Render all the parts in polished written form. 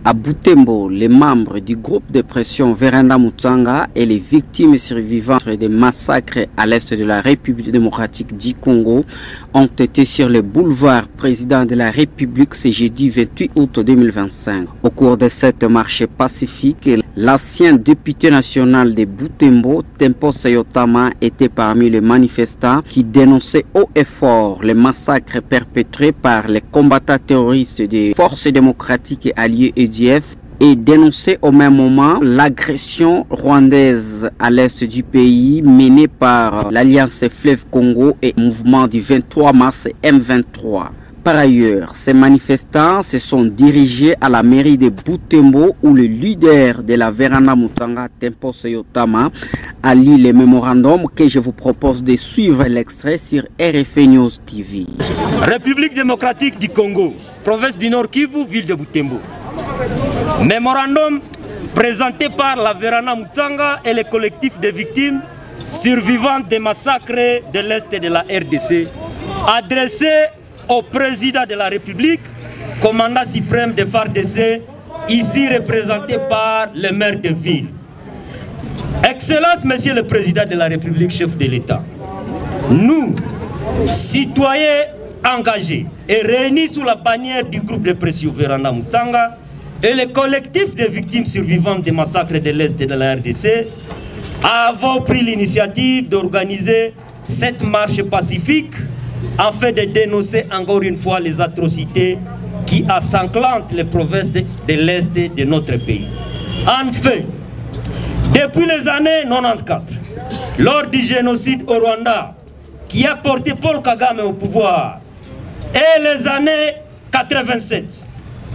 À Butembo, les membres du groupe de pression Veranda Mutsanga et les victimes survivantes des massacres à l'est de la République démocratique du Congo ont été sur le boulevard président de la République ce jeudi 28 août 2025. Au cours de cette marche pacifique, l'ancien député national de Butembo, Tempo Sayotama, était parmi les manifestants qui dénonçaient haut et fort les massacres perpétrés par les combattants terroristes des forces démocratiques et alliées EDF et dénonçait au même moment l'agression rwandaise à l'est du pays menée par l'Alliance Fleuve Congo et le mouvement du 23 mars M23. Par ailleurs, ces manifestants se sont dirigés à la mairie de Butembo où le leader de la Veranda Mutsanga, Tempo Sayotama, a lu le mémorandum que je vous propose de suivre l'extrait sur RFI News TV. République démocratique du Congo, province du Nord Kivu, ville de Butembo. Mémorandum présenté par la Veranda Mutsanga et les collectifs de victimes survivantes des massacres de l'Est de la RDC, adressé au président de la République, commandant suprême de FARDC, ici représenté par le maire de ville. Excellence, Monsieur le Président de la République, chef de l'État, nous, citoyens engagés et réunis sous la bannière du groupe de pression Veranda Mutsanga et les collectifs de victimes survivantes des massacres de l'Est de la RDC, avons pris l'initiative d'organiser cette marche pacifique afin de dénoncer encore une fois les atrocités qui ensanglantent les provinces de l'Est de notre pays. Enfin, depuis les années 94, lors du génocide au Rwanda, qui a porté Paul Kagame au pouvoir, et les années 87,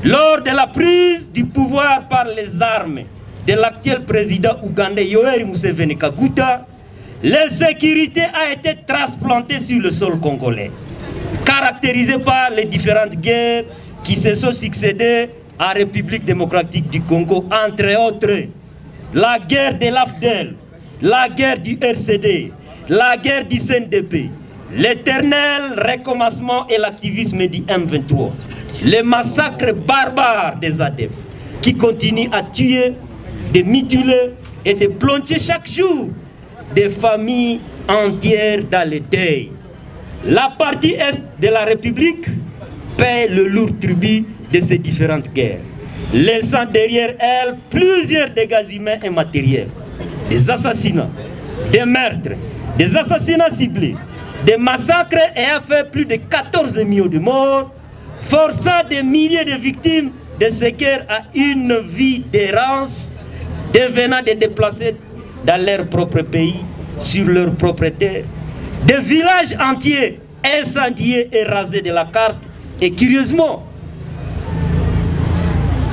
lors de la prise du pouvoir par les armes de l'actuel président ougandais Yoweri Museveni Kaguta, l'insécurité a été transplantée sur le sol congolais, caractérisée par les différentes guerres qui se sont succédées en République démocratique du Congo, entre autres la guerre de l'AFDEL, la guerre du RCD, la guerre du CNDP, l'éternel recommencement et l'activisme du M23, les massacres barbares des ADF qui continuent à tuer, de mutiler et de plonger chaque jour des familles entières dans le deuil. La partie est de la République paie le lourd tribut de ces différentes guerres, laissant derrière elle plusieurs dégâts humains et matériels, des assassinats, des meurtres, des assassinats ciblés, des massacres ayant fait plus de 14 millions de morts, forçant des milliers de victimes de ces guerres à une vie d'errance, devenant des déplacés dans leur propre pays, sur leur propre terre, des villages entiers incendiés et rasés de la carte. Et curieusement,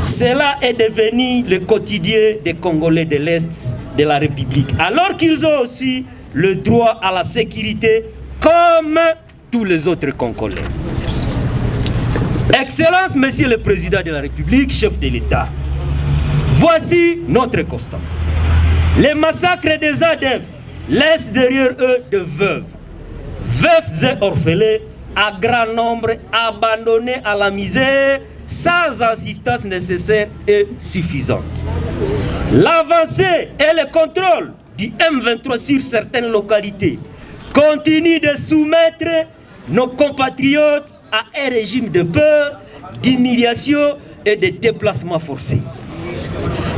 cela est devenu le quotidien des Congolais de l'Est de la République, alors qu'ils ont aussi le droit à la sécurité comme tous les autres Congolais. Excellence, Monsieur le Président de la République, chef de l'État, voici notre constat. Les massacres des ADF laissent derrière eux de veuves et orphelins à grand nombre abandonnés à la misère sans assistance nécessaire et suffisante. L'avancée et le contrôle du M23 sur certaines localités continue de soumettre nos compatriotes à un régime de peur, d'humiliation et de déplacement forcé.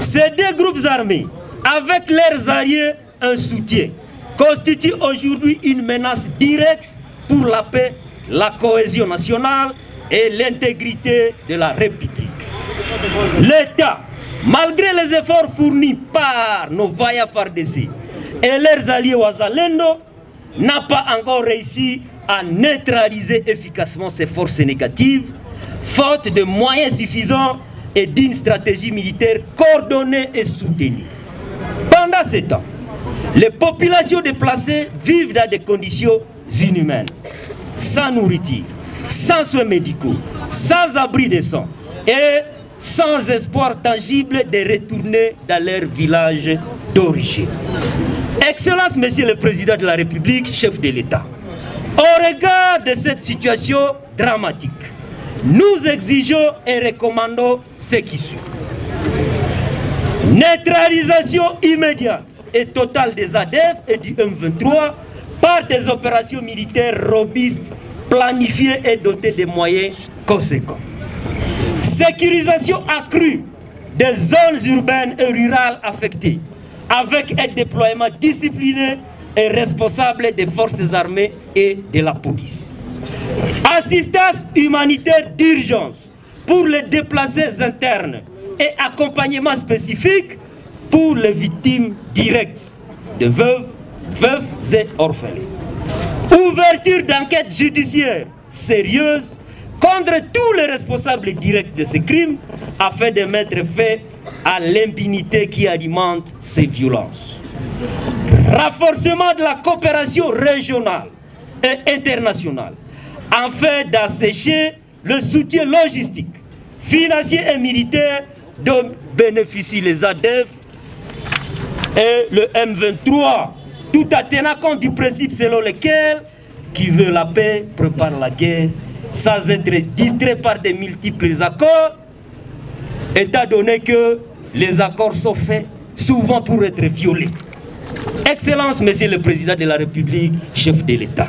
Ces deux groupes armés, avec leurs alliés, un soutien, constituent aujourd'hui une menace directe pour la paix, la cohésion nationale et l'intégrité de la République. L'État, malgré les efforts fournis par nos vaillants FARDC et leurs alliés Wazalendo, n'a pas encore réussi à neutraliser efficacement ces forces négatives, faute de moyens suffisants et d'une stratégie militaire coordonnée et soutenue. Pendant ce temps, les populations déplacées vivent dans des conditions inhumaines, sans nourriture, sans soins médicaux, sans abri décent et sans espoir tangible de retourner dans leur village d'origine. Excellence, Monsieur le Président de la République, chef de l'État, au regard de cette situation dramatique, nous exigeons et recommandons ce qui suit. Neutralisation immédiate et totale des ADF et du M23 par des opérations militaires robustes, planifiées et dotées de moyens conséquents. Sécurisation accrue des zones urbaines et rurales affectées, avec un déploiement discipliné et responsable des forces armées et de la police. Assistance humanitaire d'urgence pour les déplacés internes et accompagnement spécifique pour les victimes directes de veufs et orphelins. Ouverture d'enquêtes judiciaires sérieuses contre tous les responsables directs de ces crimes afin de mettre fin à l'impunité qui alimente ces violences. Renforcement de la coopération régionale et internationale afin d'assécher le soutien logistique, financier et militaire dont bénéficient les ADF et le M23, tout en tenant compte du principe selon lequel qui veut la paix prépare la guerre, sans être distrait par de multiples accords, étant donné que les accords sont faits souvent pour être violés. Excellence, Monsieur le Président de la République, chef de l'État.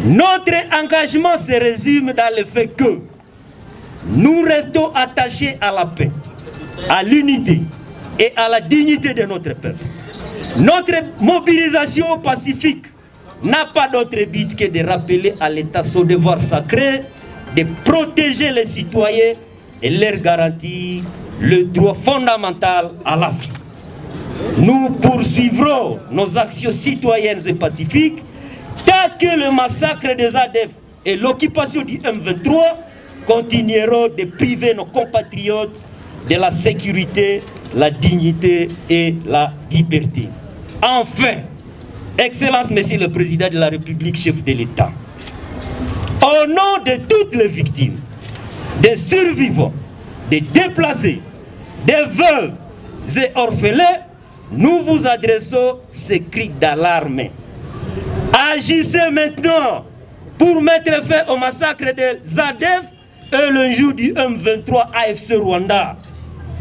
Notre engagement se résume dans le fait que nous restons attachés à la paix, à l'unité et à la dignité de notre peuple. Notre mobilisation pacifique n'a pas d'autre but que de rappeler à l'État son devoir sacré de protéger les citoyens et leur garantir le droit fondamental à la vie. Nous poursuivrons nos actions citoyennes et pacifiques tant que le massacre des ADF et l'occupation du M23 continueront de priver nos compatriotes de la sécurité, la dignité et la liberté. Enfin, Excellence, Monsieur le Président de la République, chef de l'État, au nom de toutes les victimes, des survivants, des déplacés, des veuves et orphelins, nous vous adressons ces cris d'alarme. Agissez maintenant pour mettre fin au massacre des ADF et le jour du M23 AFC Rwanda.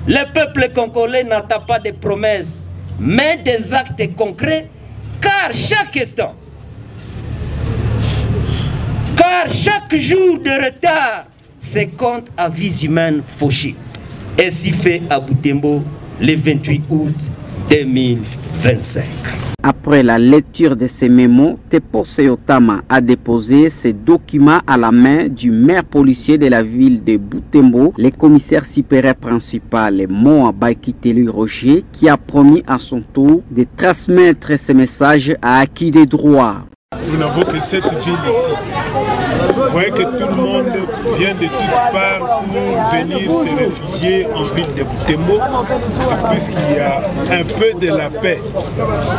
Le peuple congolais n'attend pas des promesses, mais des actes concrets, car chaque jour de retard se compte à vies humaines fauchées. Ainsi fait à Butembo le 28 août 2025. Après la lecture de ces mémos, Tepo Seyotama a déposé ces documents à la main du maire policier de la ville de Butembo, le commissaire supérieur principal Moa Baikiteli Roger, qui a promis à son tour de transmettre ces messages à acquis des droits. Nous n'avons que cette ville ici. Vous voyez que tout le monde vient de toutes parts pour venir se réfugier en ville de Butembo. C'est puisqu'il y a un peu de la paix.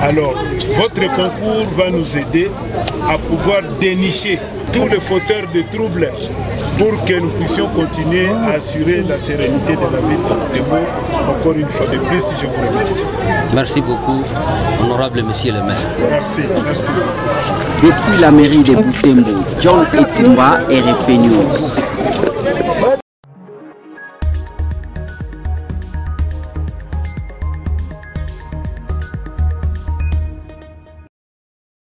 Alors, votre concours va nous aider à pouvoir dénicher tous les fauteurs de troubles pour que nous puissions continuer à assurer la sérénité de la ville de Butembo. Encore une fois de plus, je vous remercie. Merci beaucoup, honorable monsieur le maire. Merci, merci beaucoup. Depuis la mairie de Butembo, John Itumba, RFP News.